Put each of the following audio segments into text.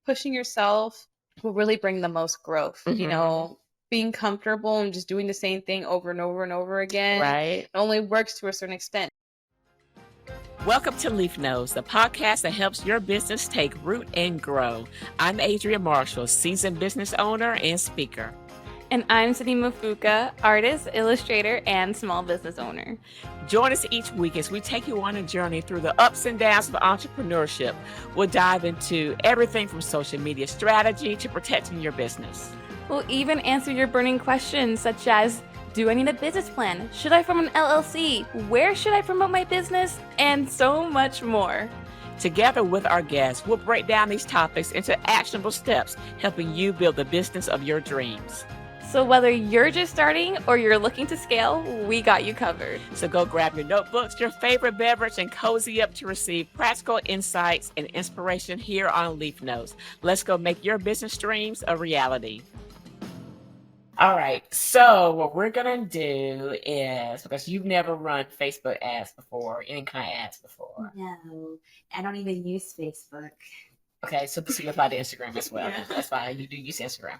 pushing yourself will really bring the most growth. Being comfortable and just doing the same thing over and over and over again, Right. it only works to a certain extent. Welcome to Leaf Notes, the podcast that helps your business take root and grow. I'm Adria Marshall, seasoned business owner and speaker. And I'm Sydney Mafuka, artist, illustrator, and small business owner. Join us each week as we take you on a journey through the ups and downs of entrepreneurship. We'll dive into everything from social media strategy to protecting your business. We'll even answer your burning questions such as, do I need a business plan? Should I form an LLC? Where should I promote my business? And so much more. Together with our guests, we'll break down these topics into actionable steps, helping you build the business of your dreams. So whether you're just starting or you're looking to scale, we got you covered. So go grab your notebooks, your favorite beverage, and cozy up to receive practical insights and inspiration here on Leaf Notes. Let's go make your business dreams a reality. All right, so what we're going to do is, because you've never run Facebook ads before, any kind of ads before. No, I don't even use Facebook. Okay, so this is about Instagram as well. Yeah. That's fine, you do use Instagram.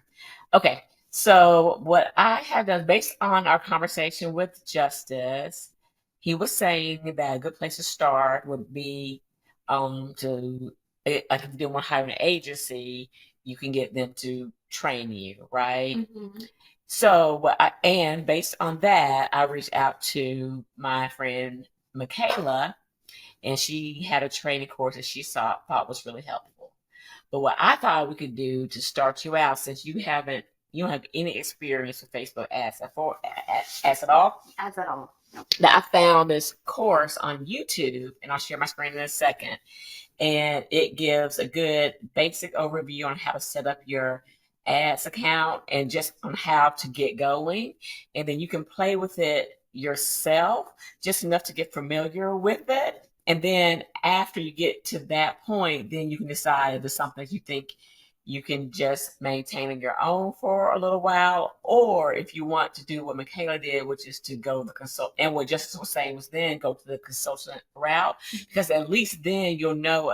Okay. So what I have done, based on our conversation with Justice, he was saying that a good place to start would be if you didn't want to hire an agency, you can get them to train you, right? Mm-hmm. So and based on that, I reached out to my friend Michaela, and she had a training course that she thought was really helpful. But what I thought we could do to start you out, since you don't have any experience with Facebook ads at all? Ads at all. No. That I found this course on YouTube, and I'll share my screen in a second. And it gives a good basic overview on how to set up your ads account and just on how to get going. And then you can play with it yourself, just enough to get familiar with it. And then after you get to that point, then you can decide if it's something that you think you can just maintain on your own for a little while, or if you want to do what Michaela did, which is to go the consult, and what Justice was saying was then go to the consultant route, because at least then you'll know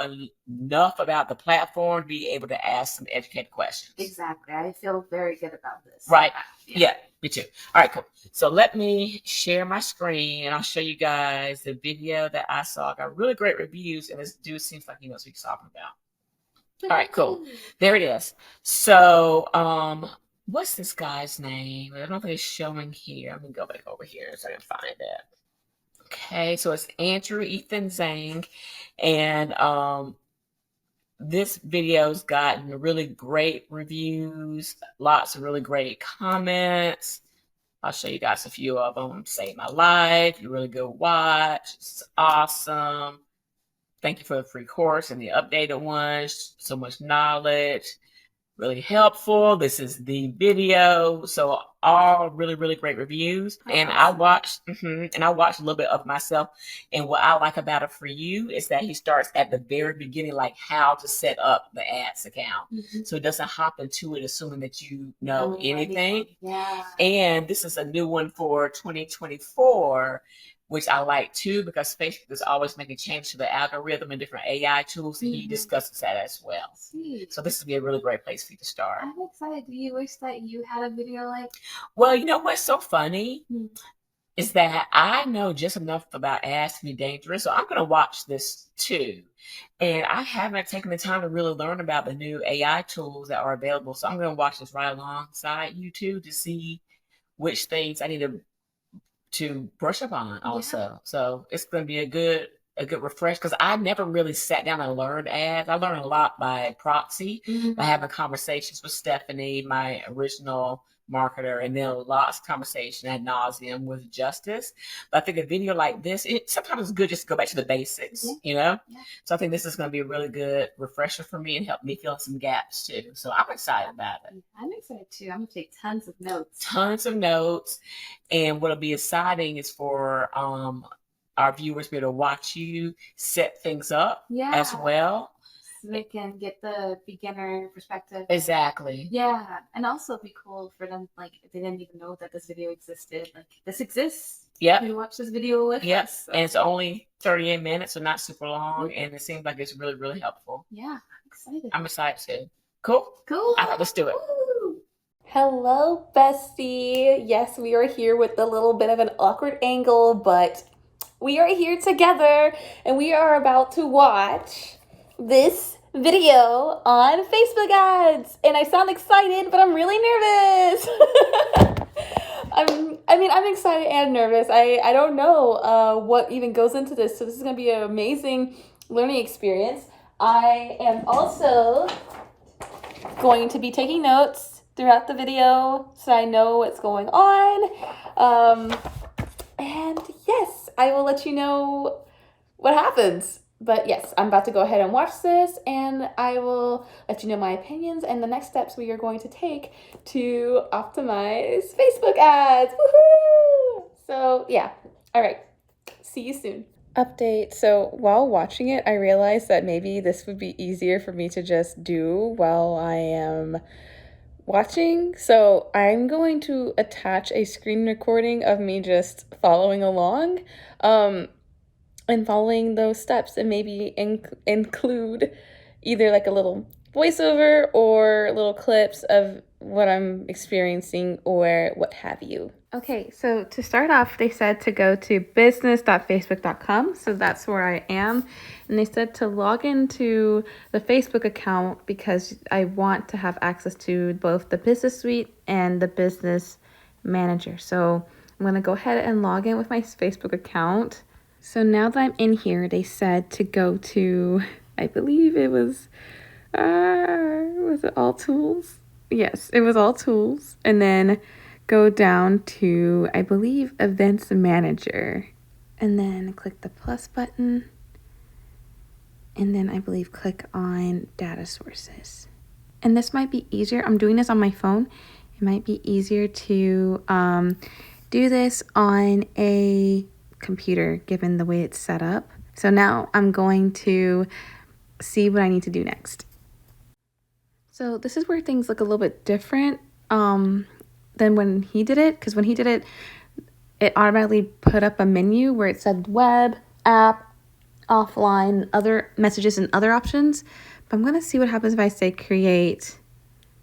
enough about the platform to be able to ask some educated questions. Exactly. I feel very good about this. Right. Yeah, me too. All right, cool. So let me share my screen and I'll show you guys the video that I saw. I got really great reviews, and this dude seems like he knows what he's talking about. All right, cool. There it is. So, what's this guy's name? I don't think it's showing here. I'm gonna go back over here so I can find it. Okay, so it's Andrew Ethan Zhang, and this video's gotten really great reviews, lots of really great comments. I'll show you guys a few of them. Saved my life. You really good watch. It's awesome. Thank you for the free course and the updated ones. So much knowledge, really helpful. This is the video. So all really, really great reviews. And I watched, a little bit of myself. And what I like about it for you is that he starts at the very beginning, like how to set up the ads account. Mm-hmm. So it doesn't hop into it assuming that you know anything. Yeah. And this is a new one for 2024. Which I like too, because Facebook is always making changes to the algorithm and different AI tools, and he discusses that as well. Sweet. So this would be a really great place for you to start. I'm excited. Do you wish that you had a video like? Well, you know what's so funny is that I know just enough about ads to be dangerous, so I'm going to watch this too. And I haven't taken the time to really learn about the new AI tools that are available, so I'm going to watch this right alongside you too to see which things I need to brush up on also. Yeah. So it's going to be a good refresh, because I never really sat down and learned ads. I learned a lot by proxy, by having conversations with Stephanie, my original marketer, and then lots of conversation ad nauseum with Justice. But I think a video like this, sometimes it's good just to go back to the basics, you know? Yeah. So I think this is going to be a really good refresher for me and help me fill in some gaps too. So I'm excited about it. I'm excited too. I'm going to take tons of notes. And what'll be exciting is for our viewers to be able to watch you set things up as well. So they can get the beginner perspective. Exactly. Yeah. And also it'd be cool for them, like, if they didn't even know that this video existed. Like, this exists. Yeah. You watch this video with us. So. And it's only 38 minutes, so not super long. And it seems like it's really, really helpful. Yeah. I'm excited. I'm excited too. Cool? Cool. All right, let's do it. Woo. Hello, bestie. Yes, we are here with a little bit of an awkward angle, but we are here together and we are about to watch this video on Facebook ads. And I sound excited, but I'm really nervous. I'm excited and nervous. I don't know what even goes into this. So this is going to be an amazing learning experience. I am also going to be taking notes throughout the video so I know what's going on. And yes, I will let you know what happens. But yes, I'm about to go ahead and watch this and I will let you know my opinions and the next steps we are going to take to optimize Facebook ads. Woohoo! So yeah, all right, see you soon. Update. So while watching it, I realized that maybe this would be easier for me to just do while I am watching. So I'm going to attach a screen recording of me just following along and following those steps, and maybe include either like a little voiceover or little clips of what I'm experiencing or what have you. Okay, so to start off, they said to go to business.facebook.com. So that's where I am. And they said to log into the Facebook account because I want to have access to both the business suite and the business manager. So I'm going to go ahead and log in with my Facebook account. So now that I'm in here, they said to go to, I believe it was it all tools? Yes, it was all tools. And then go down to, I believe, Events Manager. And then click the plus button. And then I believe click on Data Sources. And this might be easier. I'm doing this on my phone. It might be easier to do this on a computer given the way it's set up. So now I'm going to see what I need to do next. So this is where things look a little bit different than when he did it, because when he did it, it automatically put up a menu where it said web, app, offline, other messages and other options. But I'm going to see what happens if I say create.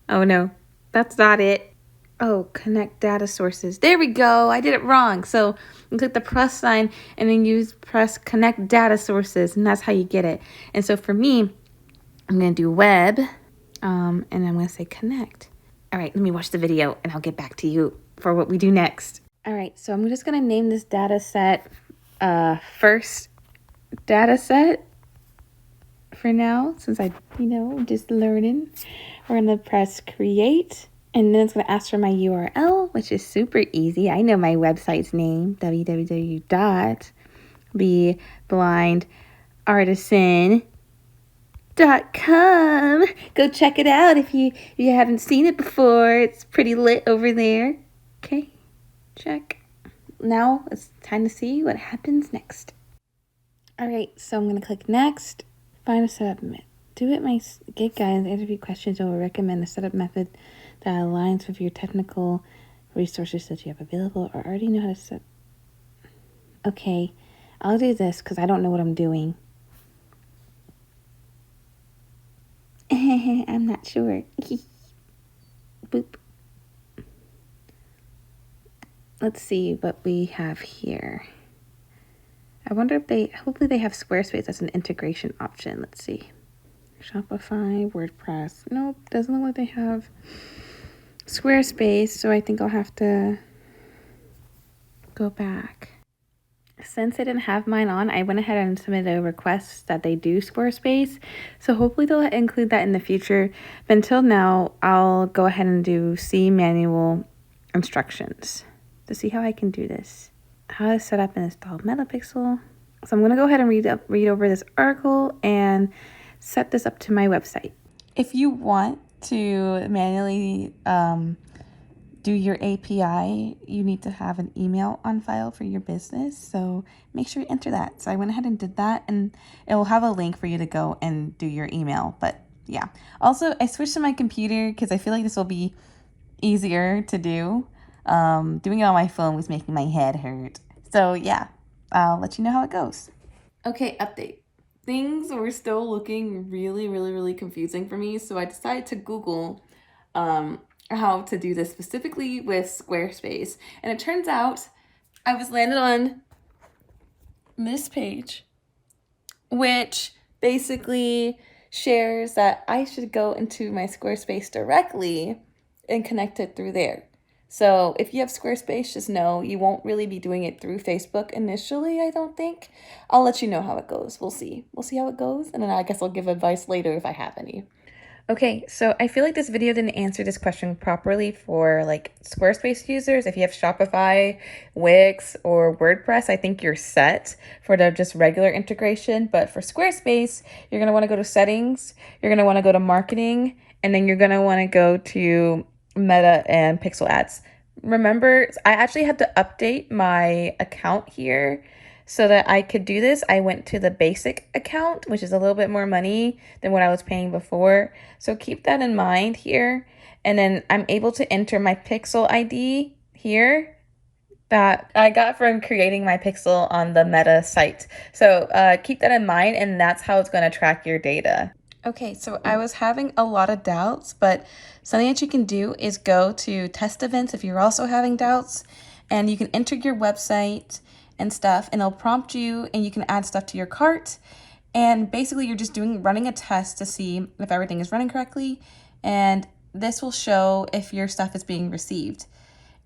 Oh no, that's not it. Oh, connect data sources. There we go. I did it wrong. So you click the plus sign and then press connect data sources, and that's how you get it. And so for me, I'm going to do web, and I'm going to say connect. All right, let me watch the video and I'll get back to you for what we do next. All right, so I'm just going to name this data set first data set for now, since just learning. We're going to press create, and then it's going to ask for my URL, which is super easy. I know my website's name, www.beblindartisan.com. Go check it out if you haven't seen it before. It's pretty lit over there. Okay, check. Now it's time to see what happens next. All right, so I'm going to click next. Find a setup method. Do it my gig guide interview questions. I will recommend a setup method that aligns with your technical resources that you have available or already know how to set. Okay, I'll do this because I don't know what I'm doing. I'm not sure. Boop. Let's see what we have here. I wonder if hopefully they have Squarespace as an integration option. Let's see. Shopify, WordPress. Nope, doesn't look like they have Squarespace, so I think I'll have to go back. Since I didn't have mine on, I went ahead and submitted a request that they do Squarespace. So hopefully they'll include that in the future. But until now, I'll go ahead and do C manual instructions to see how I can do this. How to set up and install Metapixel. So I'm going to go ahead and read over this article and set this up to my website. If you want to manually do your API, you need to have an email on file for your business. So make sure you enter that. So I went ahead and did that, and it will have a link for you to go and do your email. But yeah, also I switched to my computer because I feel like this will be easier to do. Doing it on my phone was making my head hurt. So yeah, I'll let you know how it goes. Okay, update. things were still looking really, really, really confusing for me. So I decided to Google how to do this specifically with Squarespace. And it turns out I was landed on this page, which basically shares that I should go into my Squarespace directly and connect it through there. So if you have Squarespace, just know you won't really be doing it through Facebook initially, I don't think. I'll let you know how it goes. We'll see. We'll see how it goes, and then I guess I'll give advice later if I have any. Okay, so I feel like this video didn't answer this question properly for like Squarespace users. If you have Shopify, Wix, or WordPress, I think you're set for the just regular integration. But for Squarespace, you're gonna want to go to settings, you're gonna want to go to marketing, and then you're gonna want to go to Meta and Pixel ads. Remember, I actually had to update my account here so that I could do this. I went to the basic account, which is a little bit more money than what I was paying before. So keep that in mind here. And then I'm able to enter my Pixel ID here that I got from creating my Pixel on the Meta site. So keep that in mind, and that's how it's going to track your data. Okay, so I was having a lot of doubts, but something that you can do is go to test events if you're also having doubts, and you can enter your website and stuff, and it'll prompt you, and you can add stuff to your cart. And basically, you're just running a test to see if everything is running correctly, and this will show if your stuff is being received.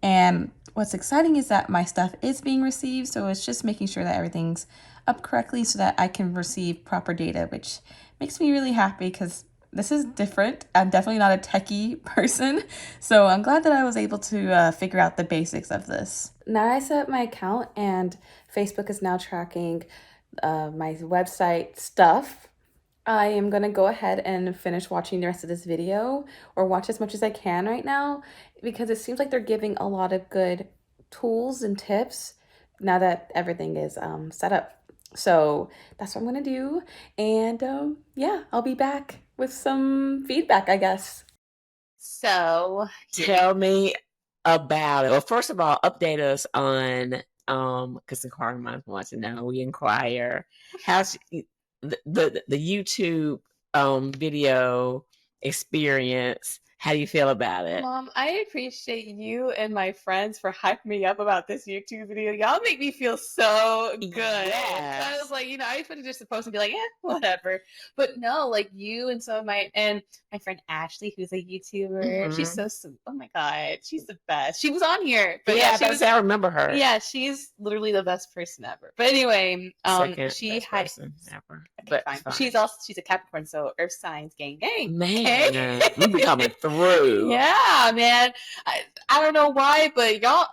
And what's exciting is that my stuff is being received, so it's just making sure that everything's up correctly so that I can receive proper data, which makes me really happy because this is different. I'm definitely not a techie person, so I'm glad that I was able to figure out the basics of this. Now I set up my account, and Facebook is now tracking my website stuff. I am going to go ahead and finish watching the rest of this video, or watch as much as I can right now, because it seems like they're giving a lot of good tools and tips now that everything is set up. So that's what I'm going to do. And yeah, I'll be back with some feedback, I guess. So Tell me about it. Well, first of all, update us on because the car might want to know. We inquire how's the YouTube video experience. How do you feel about it? Mom, I appreciate you and my friends for hyping me up about this YouTube video. Y'all make me feel so good. Yes. I was like, I was just supposed to be like, whatever. But no, like you and some of my friend Ashley, who's a YouTuber. She's so sweet. Oh my God, she's the best. She was on here. But yeah, I remember her. Yeah, she's literally the best person ever. But anyway, she had person ever. But fine. She's a Capricorn, so Earth signs, gang. Man, we be coming through. Yeah, man. I don't know why, but y'all.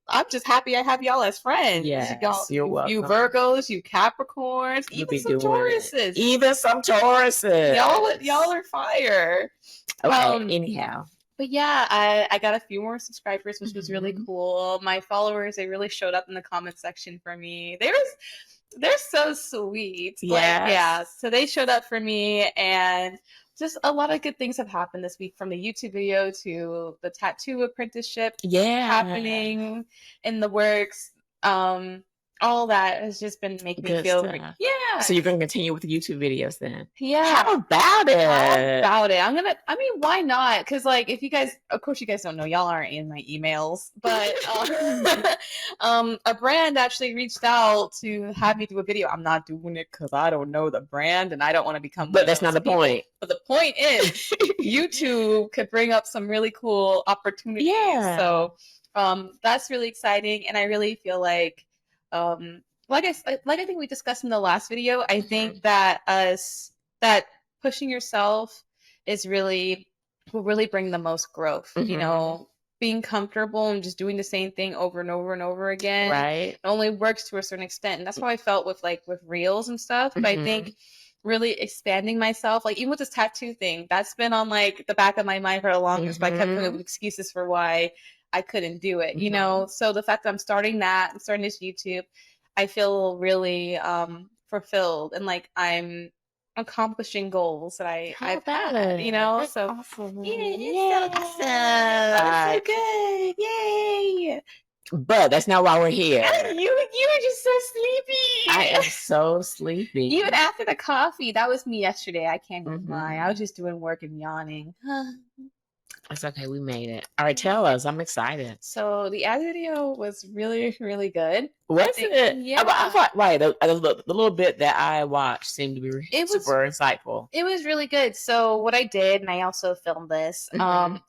I'm just happy I have y'all as friends. Yes, y'all, you're welcome. You Virgos, you Capricorns, even some Tauruses. Even some Tauruses. Y'all are fire. Okay. Anyhow. But yeah, I got a few more subscribers, which was really cool. My followers, they really showed up in the comment section for me. They're so sweet. Yes. Yeah. So they showed up for me, and just a lot of good things have happened this week, from the YouTube video to the tattoo apprenticeship happening in the works. All that has just been making me feel yeah. So you're gonna continue with the YouTube videos then? Yeah. How about it? I mean, why not? Because if you guys, of course you guys don't know, y'all aren't in my emails, but a brand actually reached out to have me do a video. I'm not doing it because I don't know the brand and I don't want to become. But that's not the point. But the point is, YouTube could bring up some really cool opportunities. Yeah. So, that's really exciting, and I really feel like. Like I think we discussed in the last video, I think that pushing yourself will really bring the most growth. Being comfortable and just doing the same thing over and over and over again, right? It only works to a certain extent, and that's how I felt with reels and stuff. But I think really expanding myself, even with this tattoo thing, that's been on the back of my mind for the longest. But I kept coming up with excuses for why I couldn't do it, So the fact that I'm starting this YouTube, I feel really fulfilled, and I'm accomplishing goals that I've had, That's so awesome. yeah, it's so awesome. It's so good. Yay. But that's not why we're here. You were just so sleepy. I am so sleepy. Even after the coffee, that was me yesterday. I can't even Mm-hmm. lie. I was just doing work and yawning. It's okay. We made it. All right, tell us. I'm excited. So the ad video was really, really good. Was think- it? yeah. I thought, right. The little bit that I watched seemed to be super insightful. It was really good. So what I did, and I also filmed this,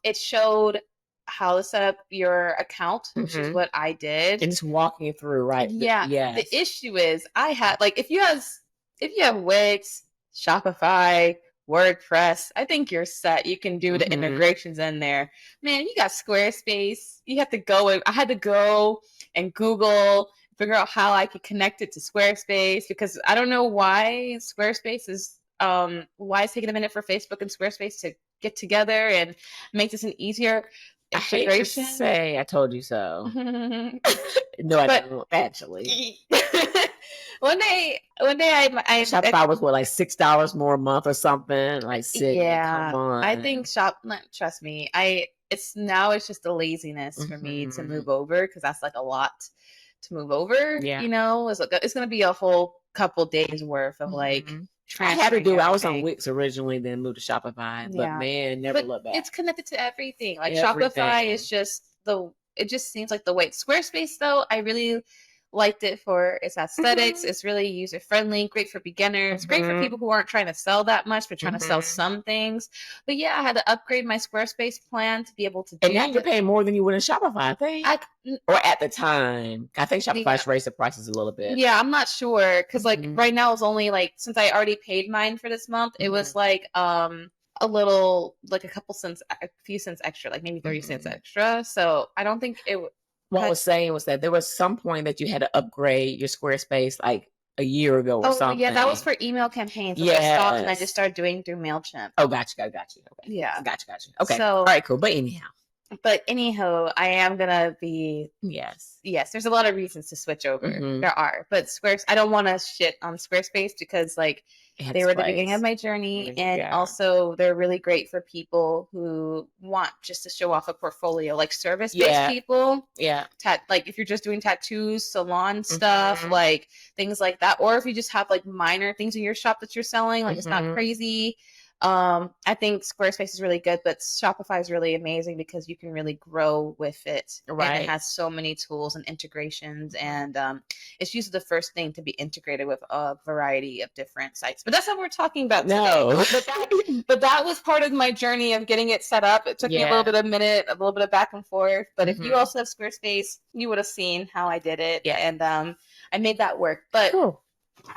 it showed how to set up your account, which is what I did. And just walking you through, right? Yeah. Yes. The issue is I had like if you have Wix, Shopify, WordPress, I think you're set. You can do the integrations in there. Man, you got Squarespace. You have to go and I had to go and Google, figure out how I could connect it to Squarespace because I don't know why Squarespace is why it's taking a minute for Facebook and Squarespace to get together and make this an easier integration. I hate to say I told you so. No, I don't actually. One day I Shopify was what, like $6 more a month or something? Like $6. Yeah, come on. I think trust me, it's just a laziness for me to move over because that's like a lot to move over. Yeah. You know, it's gonna be a whole couple days worth of like. I had to do. everything. I was on Wix originally, then moved to Shopify. But Yeah. man, never But look back. it's connected to everything. Like Everything. Shopify is just it just seems like the way. Squarespace though, I really liked it for its aesthetics. It's really user friendly, great for beginners, great for people who aren't trying to sell that much but trying to sell some things. But yeah, I had to upgrade my Squarespace plan to be able to do And now you're paying more than you would in Shopify, I think. Or at the time. I think Shopify's raised the prices a little bit. Yeah, I'm not sure because like right now it's only like since I already paid mine for this month, it was like a little like a few cents extra, like maybe 30 cents extra. So I don't think it. What I was saying was that there was some point that you had to upgrade your Squarespace like a year ago or something. Yeah, that was for email campaigns. I stopped and I just started doing through MailChimp. Oh, gotcha. Okay. Yeah. Gotcha. Okay. So, all right, cool. But anyhow, I am gonna be yes. There's a lot of reasons to switch over. There are, but I don't want to shit on Squarespace because like they were the beginning of my journey, and also they're really great for people who want just to show off a portfolio, like service-based people. Yeah, like if you're just doing tattoos, salon stuff, like things like that, or if you just have like minor things in your shop that you're selling, like it's not crazy. I think Squarespace is really good, but Shopify is really amazing because you can really grow with it. Right. And it has so many tools and integrations, and it's usually the first thing to be integrated with a variety of different sites. But that's not what we're talking about today. No. But that was part of my journey of getting it set up. It took me a little bit of a little bit of back and forth. But if you also have Squarespace, you would have seen how I did it. Yeah. And I made that work. But cool.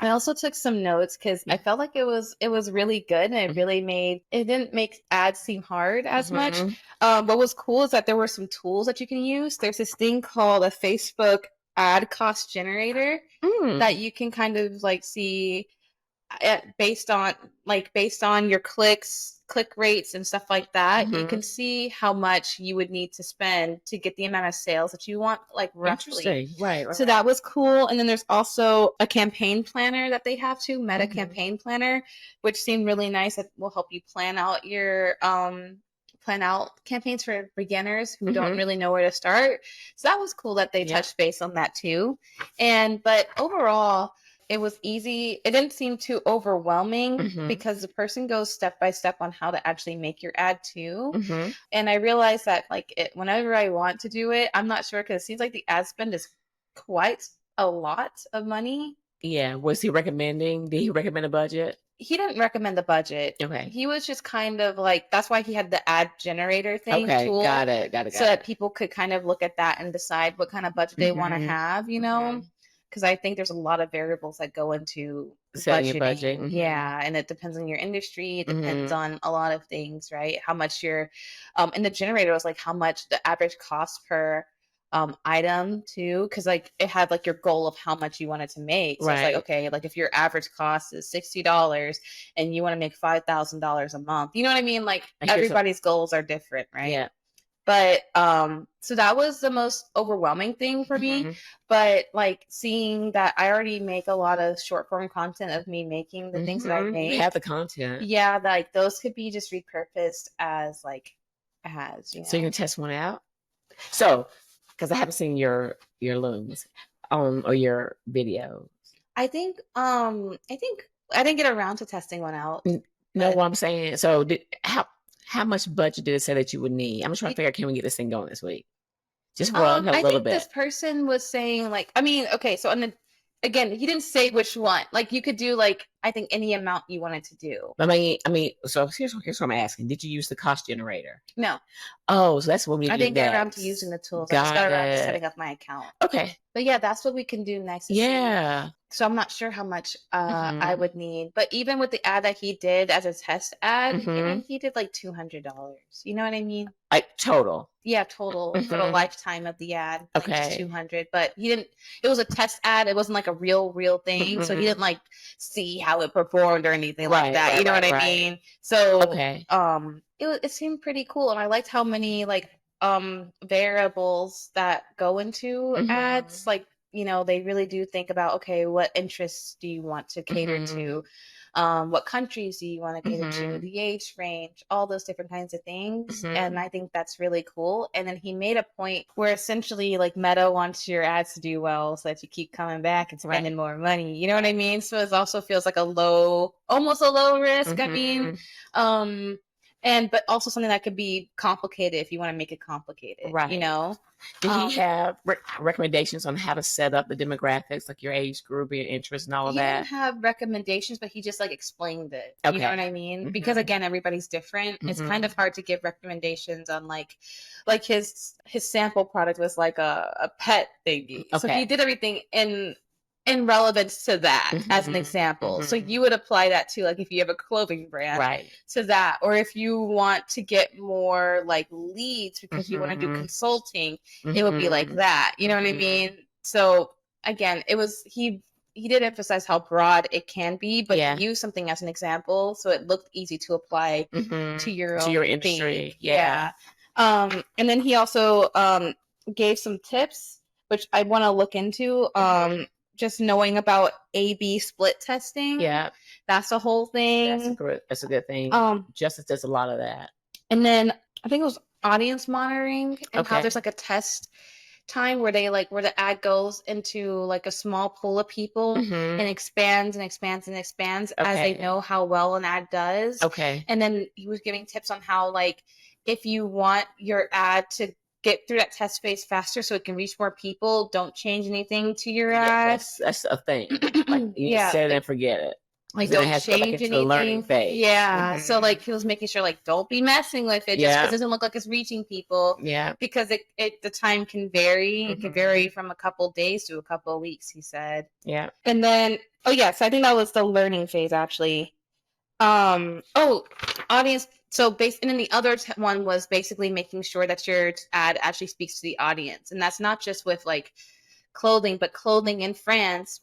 I also took some notes because I felt like it was really good, and it didn't make ads seem hard as much. What was cool is that there were some tools that you can use. There's this thing called a Facebook ad cost generator that you can kind of like see based on your click rates and stuff like that. You can see how much you would need to spend to get the amount of sales that you want, like roughly. Right. So that was cool. And then there's also a campaign planner that they have too, Meta Campaign Planner, which seemed really nice. That will help you plan out your campaigns for beginners who don't really know where to start. So that was cool that they touched base on that too. But overall, it was easy. It didn't seem too overwhelming because the person goes step by step on how to actually make your ad too. And I realized that whenever I want to do it, I'm not sure because it seems like the ad spend is quite a lot of money. Yeah. Was he recommending? Did he recommend a budget? He didn't recommend the budget. Okay. He was just kind of like, that's why he had the ad generator thing. Okay. Tool, Got it. So that people could kind of look at that and decide what kind of budget they want to have, you know? Because I think there's a lot of variables that go into setting your budgeting. budget. Yeah, and it depends on your industry. It depends on a lot of things, right? How much and the generator was like how much the average cost per item too, because like it had like your goal of how much you wanted to make. So it's like, okay, like if your average cost is $60 and you want to make $5,000 a month, you know what I mean? Like everybody's goals are different, right? Yeah. But so that was the most overwhelming thing for me. But like seeing that I already make a lot of short form content of me making the things that I make. You have the content. Yeah, like those could be just repurposed as like ads. You know? So you can test one out. So Because I haven't seen your looms or your video. I think I didn't get around to testing one out. No, what I'm saying. So how much budget did it say that you would need? I'm just trying to figure out, can we get this thing going this week? Just run a I little think bit. this person was saying like, I mean, okay, so again, he didn't say which one. Like you could do like I think any amount you wanted to do. I mean, so here's what I'm asking. Did you use the cost generator? No, Oh, so that's what we need I to do didn't get around next. to using the tools. I Got just got around to it. setting up my account. Okay. But yeah, that's what we can do next. Yeah. So I'm not sure how much I would need. But even with the ad that he did as a test ad, I mean, he did like $200. You know what I mean? Like total. Yeah, total for the lifetime of the ad. Like Okay. just 200. But he didn't. It was a test ad. It wasn't like a real thing. So he didn't like see how it performed or anything like that. Right, You know what I mean? So Okay. it seemed pretty cool, and I liked how many like variables that go into ads. Like, you know, they really do think about, okay, what interests do you want to cater to? What countries do you want to cater to? The age range, all those different kinds of things. And I think that's really cool. And then he made a point where essentially like Meta wants your ads to do well so that you keep coming back and spending more money. You know what I mean? So it also feels like almost a low risk. I mean, but also something that could be complicated if you want to make it complicated, right? You know. Did he have recommendations on how to set up the demographics, like your age group, your interests, and all of that? He didn't have recommendations, but he just like explained it. Okay. You know what I mean? Because again, everybody's different. It's kind of hard to give recommendations on like his sample product was like a pet thingy. Okay. So he did everything in relevance to that as an example. So you would apply that to like if you have a clothing brand, right? To that, or if you want to get more like leads because you want to do consulting, it would be like that. You know what I mean? So again, it was he did emphasize how broad it can be, but he used something as an example, so it looked easy to apply to your industry. Yeah. And then he also gave some tips, which I want to look into. Just knowing about A/B split testing. Yeah. That's a whole thing. That's a good thing. Justice does a lot of that. And then I think it was audience monitoring and how there's like a test time where the ad goes into like a small pool of people and expands and expands and expands as they know how well an ad does. Okay. And then he was giving tips on how like if you want your ad to get through that test phase faster so it can reach more people, don't change anything to your ad. That's a thing. Like you set it and forget it. Like don't change anything. Learning phase. Yeah. So like he was making sure like don't be messing with it just because it doesn't look like it's reaching people. Yeah. Because the time can vary. It can vary from a couple days to a couple of weeks, he said. Yeah. And then so I think that was the learning phase actually. Audience. So and then the other one was basically making sure that your ad actually speaks to the audience. And that's not just with like clothing, but clothing in France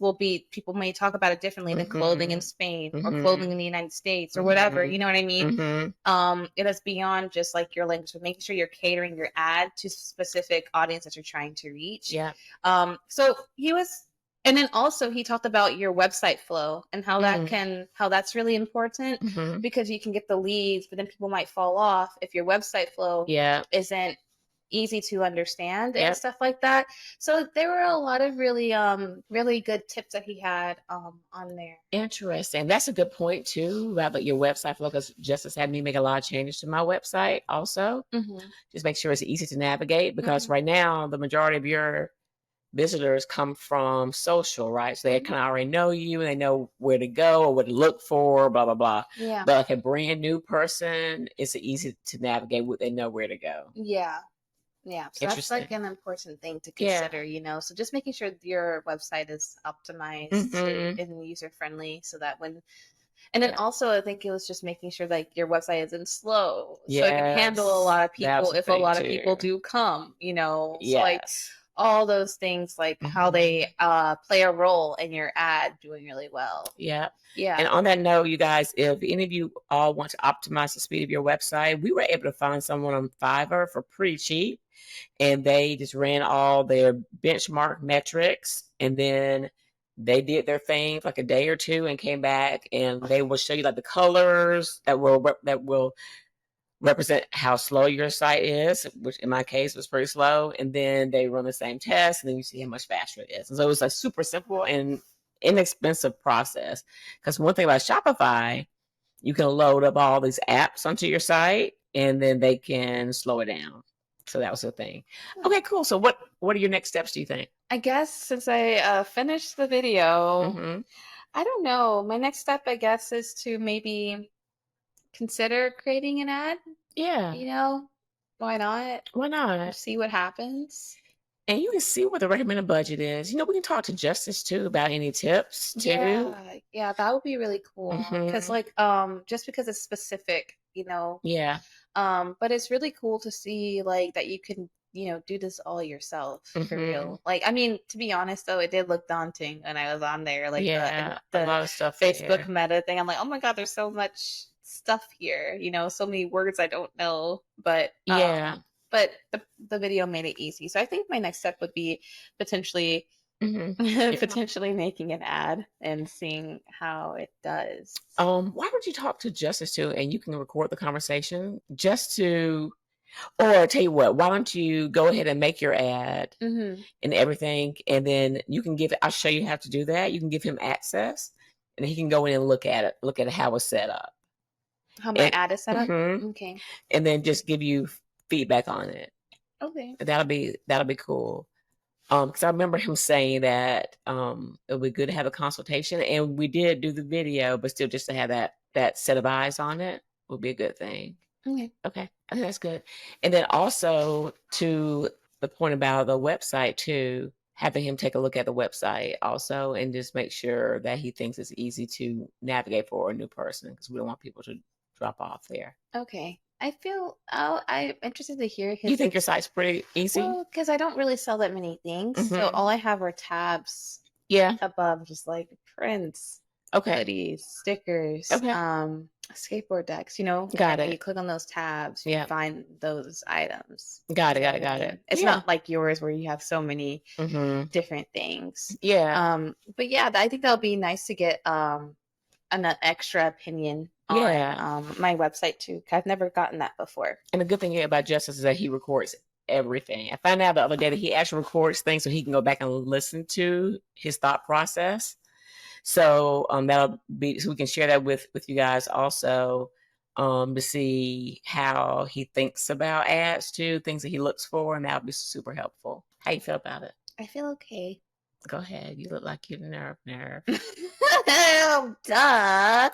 people may talk about it differently than clothing in Spain or clothing in the United States or whatever. You know what I mean? It is beyond just like your language, but making sure you're catering your ad to specific audience that you're trying to reach. Yeah. So and then also he talked about your website flow and how that's really important because you can get the leads, but then people might fall off if your website flow isn't easy to understand and stuff like that. So there were a lot of really really good tips that he had on there. Interesting. That's a good point too about your website flow, because Justice had me make a lot of changes to my website also. Just make sure it's easy to navigate, because right now the majority of your visitors come from social, right? So they kind of already know you and they know where to go or what to look for, blah, blah, blah. Yeah. But like a brand new person, it's easy to navigate they know where to go. Yeah. Yeah. So that's like an important thing to consider, you know? So just making sure your website is optimized and user friendly so that and then also I think it was just making sure like your website isn't slow. So it can handle a lot of people if a lot of people do come, you know? So like all those things, like how they play a role in your ad doing really well. Yeah. Yeah. And on that note, you guys, if any of you all want to optimize the speed of your website, we were able to find someone on Fiverr for pretty cheap. And they just ran all their benchmark metrics, and then they did their thing for like a day or two and came back, and they will show you like the colors that will represent how slow your site is, which in my case was pretty slow. And then they run the same test, and then you see how much faster it is. And so it was a super simple and inexpensive process. Because one thing about Shopify, you can load up all these apps onto your site, and then they can slow it down. So that was the thing. Okay, cool. So what are your next steps, do you think? I guess since I finished the video, Mm-hmm. I don't know. My next step, I guess, is to maybe consider creating an ad. Yeah. You know, why not? Why not? See what happens. And you can see what the recommended budget is. You know, we can talk to Justice too about any tips too. Yeah, that would be really cool. Because Mhm. just because it's specific, you know, Yeah. but it's really cool to see like that you can, you know, do this all yourself for Mhm. real. Like, I mean, to be honest though, it did look daunting when I was on there, like Yeah, a the lot of stuff Facebook there. meta thing. I'm like, oh my God, there's so much stuff here, you know, so many words I don't know. But Yeah. the video made it easy. So I think my next step would be potentially Mhm. potentially making an ad and seeing how it does. Why don't you talk to Justice too, and you can record the conversation just to, or tell you what, why don't you go ahead and make your ad Mm-hmm. and everything, and then you can I'll show you how to do that. You can give him access, and he can go in and look at how it's set up. How my And, ad is set up? mhm. Okay. And then just give you feedback on it. Okay. That'll be cool. Because I remember him saying that it would be good to have a consultation, and we did do the video, but still just to have that set of eyes on it would be a good thing. Okay. Okay, I think that's good. And then also to the point about the website too, having him take a look at the website also, and just make sure that he thinks it's easy to navigate for a new person, because we don't want people to drop off there. Okay. I'm interested to hear his. You think your site's pretty easy? Well, because I don't really sell that many things, so Mhm. all I have are tabs Yeah. above, just like prints, Okay. hoodies, stickers, Okay. skateboard decks. You know, Got and you it. click on those tabs, you Yeah. find those items. Got it. You know Got it. what I Got mean? it. It's Yeah. not like yours where you have so many Mm-hmm. different things. Yeah. But yeah, I think that'll be nice to get an extra opinion on Yeah. my website too. 'Cause I've never gotten that before. And the good thing about Justice is that he records everything. I found out the other day that he actually records things so he can go back and listen to his thought process. So that'll be, so we can share that with you guys also, to see how he thinks about ads too, things that he looks for, and that'll be super helpful. How you feel about it? I feel okay. Go ahead. You look like you're nerve. Oh, duh.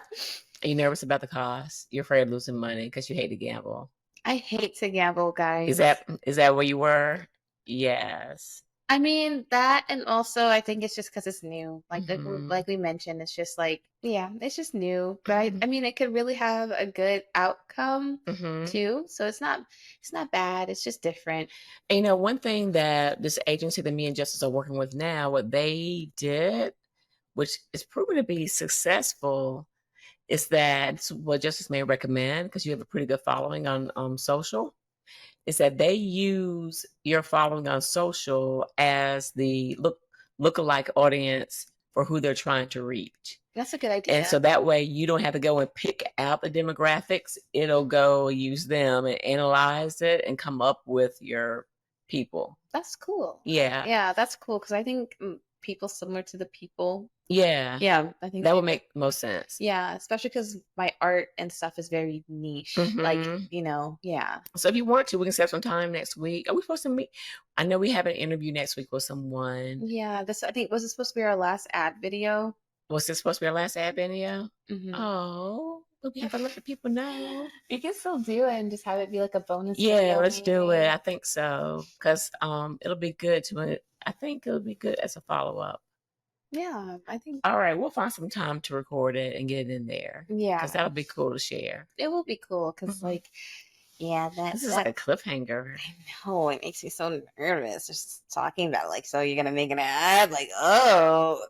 Are you nervous about the cost? You're afraid of losing money because you hate to gamble. I hate to gamble, guys. Is that where you were? Yes. I mean that, and also I think it's just because it's new. Mhm. Like we mentioned, it's just like it's just new. But Mhm. I mean, it could really have a good outcome Mhm. too. So it's not bad. It's just different. And you know, one thing that this agency that me and Justice are working with now, what they did, which is proven to be successful, is that it's what Justice may recommend, because you have a pretty good following on social, is that they use your following on social as the lookalike audience for who they're trying to reach. That's a good idea. And so that way you don't have to go and pick out the demographics. It'll go use them and analyze it and come up with your people. That's cool. Yeah. Yeah, that's cool because I think people similar to the people. Yeah. Yeah, I think that would make most sense. Yeah, especially because my art and stuff is very niche. Like, you know, yeah. So if you want to, we can set some time next week. Are we supposed to meet? I know we have an interview next week with someone. Yeah, I think, was it supposed to be our last ad video? Was this supposed to be our last ad video? Mm-hmm. Oh, but we have to let the people know. We can still do it and just have it be like a bonus. Yeah, video, let's do maybe. it. I think so, because it'll be good I think it'll be good as a follow up. Yeah, I think. All right, we'll find some time to record it and get it in there. Yeah, because that'll be cool to share. It will be cool because, like, this is like a cliffhanger. I know, it makes me so nervous just talking about it. Like, so you're gonna make an ad? Like, oh,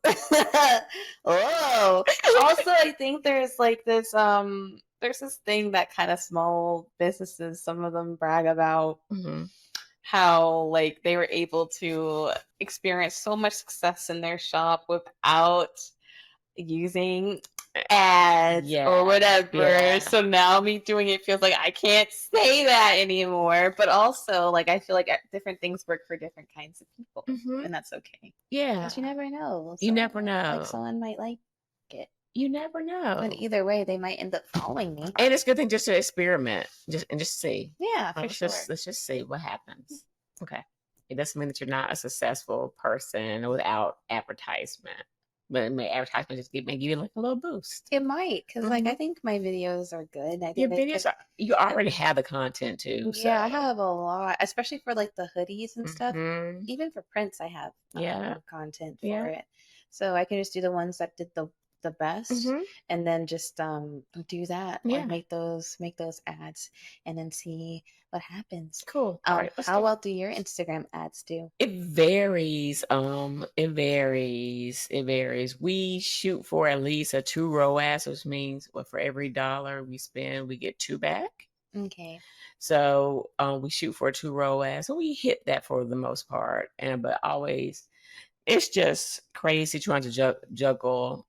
oh. Also, I think there's like this there's this thing that kind of small businesses, some of them brag about. Mm-hmm. How like they were able to experience so much success in their shop without using ads or whatever. Yeah. So now me doing it feels like I can't say that anymore. But also, like, I feel like different things work for different kinds of people, and that's okay. Yeah. Because you never know. You never Like, know. someone might like it. You never know. But either way, they might end up following me. And it's a good thing just to experiment, just see. Yeah, for sure. Let's just see what happens. Okay. It doesn't mean that you're not a successful person without advertisement. But advertisement just may give you like a little boost. It might, because like I think my videos are good. I Your think videos are, you already have the content too. Yeah, I so. have a lot, especially for like the hoodies and stuff. Mhm. Even for prints, I have Yeah. content for Yeah. it. So I can just do the ones that did the best, and then just do that. Yeah. Like make those ads, and then see what happens. Cool. All right. How well do your Instagram ads do? It varies. It varies. We shoot for at least a 2 ROAS, which means for every $1 we spend, we get 2 back. Okay. So we shoot for a 2 ROAS, and we hit that for the most part. But always, it's just crazy trying to juggle.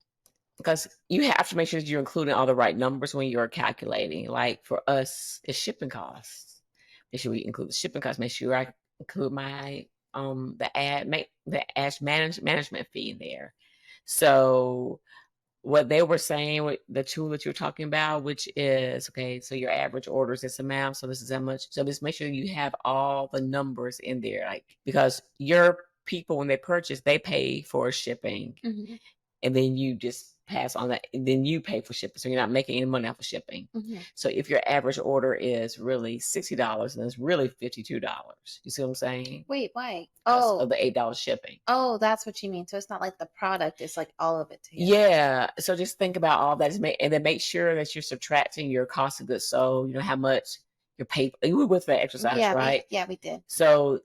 Because you have to make sure that you're including all the right numbers when you're calculating. Like for us, it's shipping costs. Make sure we include the shipping costs. Make sure I include my the ad management fee in there. So what they were saying with the tool that you're talking about, which is okay, so your average order is this amount, so this is how much. So just make sure you have all the numbers in there, like because your people when they purchase, they pay for shipping, and then you just pass on that, and then you pay for shipping, so you're not making any money off of shipping. So if your average order is really $60, then it's really $52. You see what I'm saying? Wait, why? Of the $8 shipping. Oh, that's what you mean. So it's not like the product; it's like all of it together. Yeah. So just think about all that, and then make sure that you're subtracting your cost of goods sold. You know how much your pay. You were with the exercise, right? We did. So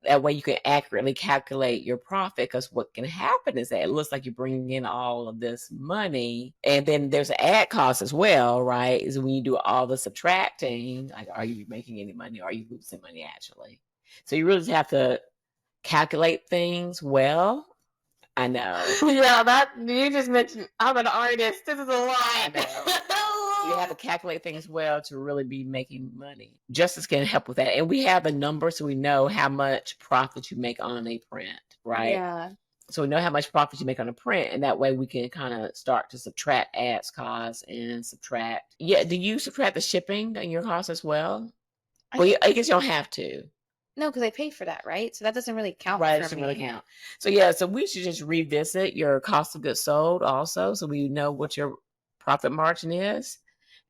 that way you can accurately calculate your profit, because what can happen is that it looks like you're bringing in all of this money, and then there's an ad cost as well, right? Is when you do all the subtracting, like, are you making any money? Or are you losing money actually? So you really just have to calculate things well. I know. Yeah, that you just mentioned. I'm an artist. This is a lot. I know. You have to calculate things well to really be making money. Justice can help with that. And we have the numbers, so we know how much profit you make on a print, right? Yeah. So we know how much profit you make on a print, and that way we can kind of start to subtract ads costs and subtract. Yeah, do you subtract the shipping in your costs as well? I guess you don't have to. No, because I pay for that, right? So that doesn't really count. Right, it for doesn't me. really count. So yeah, so we should just revisit your cost of goods sold also, so we know what your profit margin is.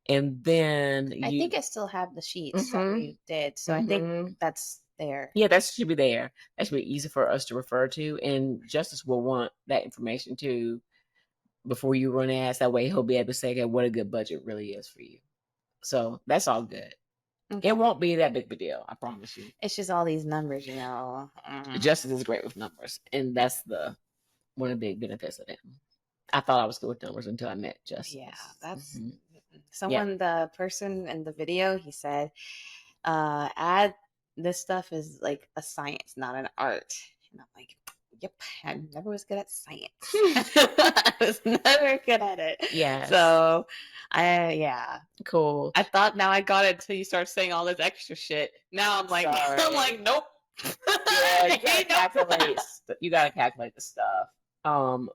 And then I think I still have the sheets that we did. So I think that's there. Yeah, that should be there. That should be easy for us to refer to. And Justice will want that information too before you run ads. That way he'll be able to say, okay, what a good budget really is for you. So that's all good. Okay. It won't be that big of a deal, I promise you. It's just all these numbers, you know. Justice is great with numbers. And that's one of the big benefits of it. I thought I was good with numbers until I met Justice. Yeah, that's someone, the person in the video, he said, this stuff is like a science, not an art. And I'm like, yep, I never was good at science. I was never good at it. Yeah. So cool. I thought now I got it until you start saying all this extra shit. Now I'm like, nope. Yeah, you gotta calculate the stuff.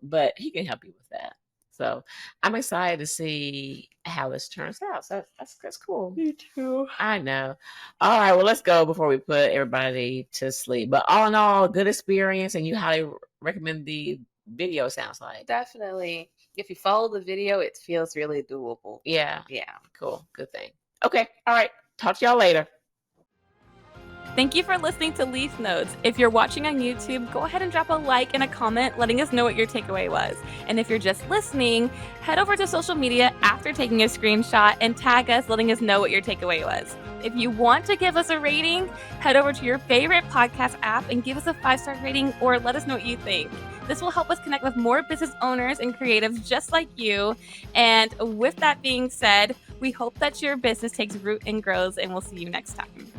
But he can help you with that. So I'm excited to see how this turns out. So that's cool. Me too. I know. All right, well, let's go before we put everybody to sleep. But all in all, good experience, and you highly recommend the video, sounds like. Definitely. If you follow the video, it feels really doable. Yeah. Yeah. Cool. Good thing. Okay. All right. Talk to y'all later. Thank you for listening to Leaf Notes. If you're watching on YouTube, go ahead and drop a like and a comment letting us know what your takeaway was. And if you're just listening, head over to social media after taking a screenshot and tag us letting us know what your takeaway was. If you want to give us a rating, head over to your favorite podcast app and give us a 5-star rating or let us know what you think. This will help us connect with more business owners and creatives just like you. And with that being said, we hope that your business takes root and grows, and we'll see you next time.